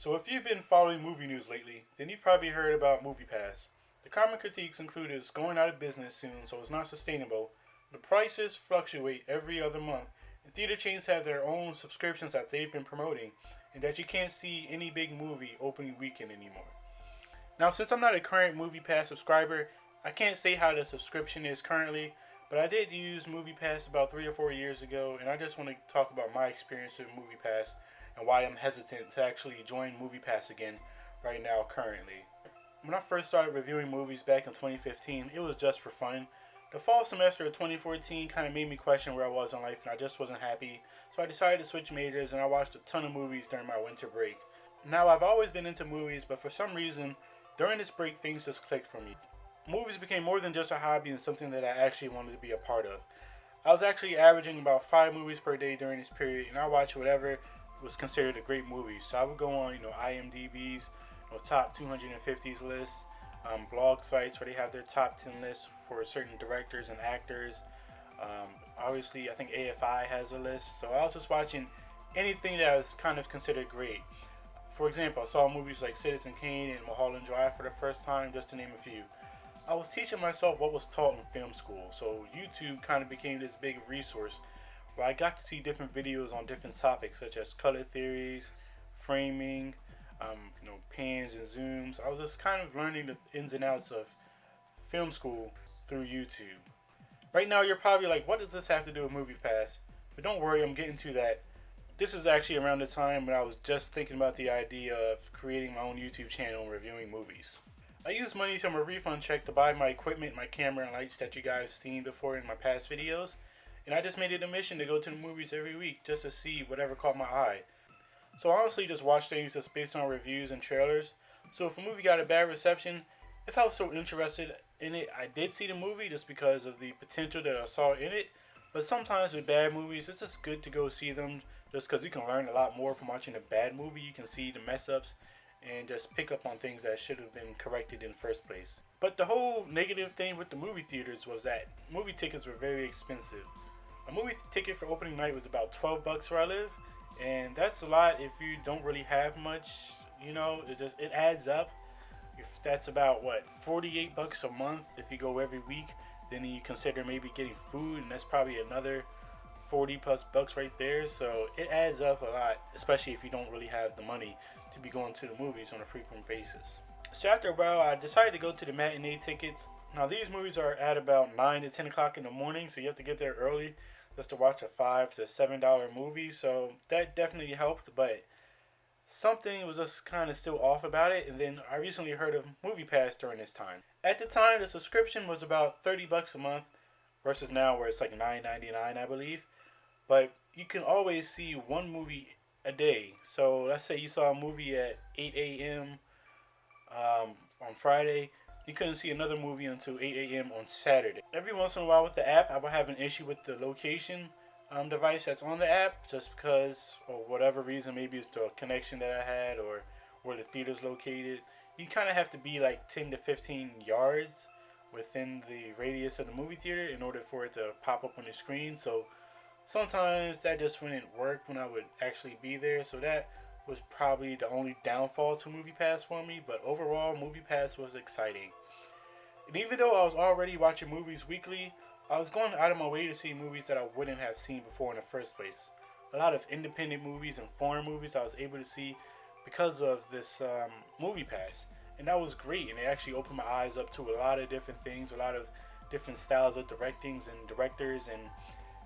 So if you've been following movie news lately, then you've probably heard about MoviePass. The common critiques include it's going out of business soon, so it's not sustainable. The prices fluctuate every other month, and theater chains have their own subscriptions that they've been promoting, and that you can't see any big movie opening weekend anymore. Now, since I'm not a current MoviePass subscriber, I can't say how the subscription is currently, but I did use MoviePass about 3 or 4 years ago, and I just want to talk about my experience with MoviePass and why I'm hesitant to actually join MoviePass again right now currently. When I first started reviewing movies back in 2015, it was just for fun. The fall semester of 2014 kind of made me question where I was in life, and I just wasn't happy. So I decided to switch majors, and I watched a ton of movies during my winter break. Now, I've always been into movies, but for some reason, during this break, things just clicked for me. Movies became more than just a hobby and something that I actually wanted to be a part of. I was actually averaging about 5 movies per day during this period, and I watched whatever was considered a great movie. So I would go on, IMDb's top 250s lists, blog sites where they have their top 10 lists for certain directors and actors. Obviously, I think AFI has a list. So I was just watching anything that was kind of considered great. For example, I saw movies like Citizen Kane and Mulholland Drive for the first time, just to name a few. I was teaching myself what was taught in film school, so YouTube kind of became this big resource where I got to see different videos on different topics such as color theories, framing, pans and zooms. I was just kind of learning the ins and outs of film school through YouTube. Right now, you're probably like, what does this have to do with MoviePass? But don't worry, I'm getting to that. This is actually around the time when I was just thinking about the idea of creating my own YouTube channel and reviewing movies. I used money from a refund check to buy my equipment, my camera and lights that you guys have seen before in my past videos. And I just made it a mission to go to the movies every week just to see whatever caught my eye. So I honestly just watch things just based on reviews and trailers. So if a movie got a bad reception, if I was so interested in it, I did see the movie just because of the potential that I saw in it. But sometimes with bad movies, it's just good to go see them just because you can learn a lot more from watching a bad movie. You can see the mess ups and just pick up on things that should have been corrected in the first place. But the whole negative thing with the movie theaters was that movie tickets were very expensive. A movie ticket for opening night was about $12 where I live, and that's a lot if you don't really have much. It adds up. If that's about what, $48 a month if you go every week, then you consider maybe getting food, and that's probably another 40 plus bucks right there. So it adds up a lot, especially if you don't really have the money to be going to the movies on a frequent basis. So after a while, I decided to go to the matinee tickets. Now these movies are at about 9 to 10 o'clock in the morning, so you have to get there early just to watch a $5 to $7 movie. So that definitely helped, but something was just kind of still off about it. And then I recently heard of MoviePass during this time. At the time, the subscription was about $30 a month versus now where it's like $9.99, I believe. But you can always see one movie a day. So let's say you saw a movie at 8 a.m. On Friday. You couldn't see another movie until 8 a.m. on Saturday. Every once in a while with the app, I would have an issue with the location device that's on the app, just because, or whatever reason, maybe it's the connection that I had or where the theater's located. You kind of have to be like 10 to 15 yards within the radius of the movie theater in order for it to pop up on the screen. So sometimes that just wouldn't work when I would actually be there. So that was probably the only downfall to MoviePass for me. But overall, MoviePass was exciting. And even though I was already watching movies weekly, I was going out of my way to see movies that I wouldn't have seen before in the first place. A lot of independent movies and foreign movies I was able to see because of this MoviePass. And that was great, and it actually opened my eyes up to a lot of different things, a lot of different styles of directings and directors, and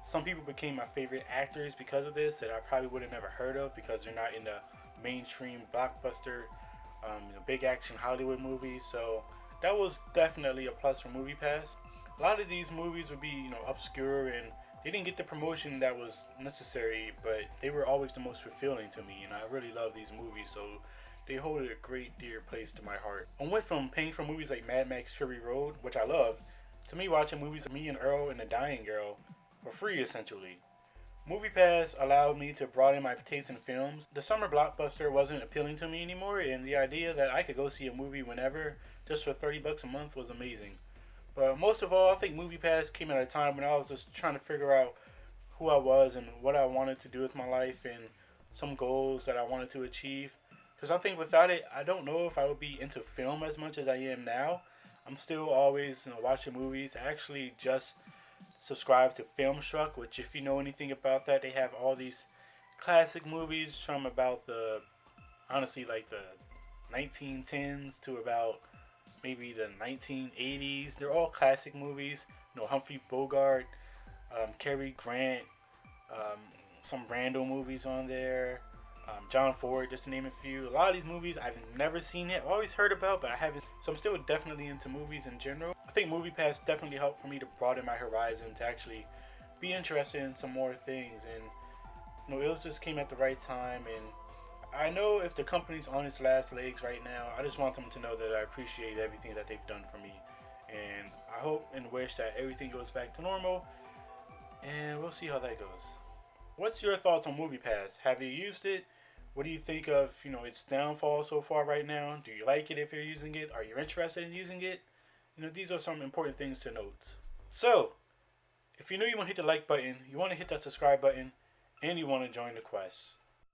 some people became my favorite actors because of this that I probably would have never heard of because they're not in the mainstream blockbuster, big action Hollywood movies. So that was definitely a plus for MoviePass. A lot of these movies would be, obscure, and they didn't get the promotion that was necessary, but they were always the most fulfilling to me, and I really love these movies, so they hold a great dear place to my heart. I went from paying for movies like Mad Max Fury Road, which I love, to me watching movies like Me and Earl and The Dying Girl for free, essentially. MoviePass allowed me to broaden my taste in films. The summer blockbuster wasn't appealing to me anymore, and the idea that I could go see a movie whenever just for $30 a month was amazing. But most of all, I think MoviePass came at a time when I was just trying to figure out who I was and what I wanted to do with my life and some goals that I wanted to achieve. Because I think without it, I don't know if I would be into film as much as I am now. I'm still always watching movies. I actually just subscribe to Filmstruck, which if you know anything about that, they have all these classic movies from about the honestly like the 1910s to about maybe the 1980s. They're all classic movies. Humphrey Bogart, Cary Grant, um, some random movies on there. John Ford, just to name a few. A lot of these movies I've never seen it, always heard about, but I haven't. So I'm still definitely into movies in general. I think MoviePass definitely helped for me to broaden my horizon to actually be interested in some more things. And it was just came at the right time. And I know if the company's on its last legs right now, I just want them to know that I appreciate everything that they've done for me. And I hope and wish that everything goes back to normal. And we'll see how that goes. What's your thoughts on MoviePass? Have you used it? What do you think of its downfall so far right now? Do you like it if you're using it? Are you interested in using it? These are some important things to note. So, if you're new, you want to hit the like button, you want to hit that subscribe button, and you want to join the quest.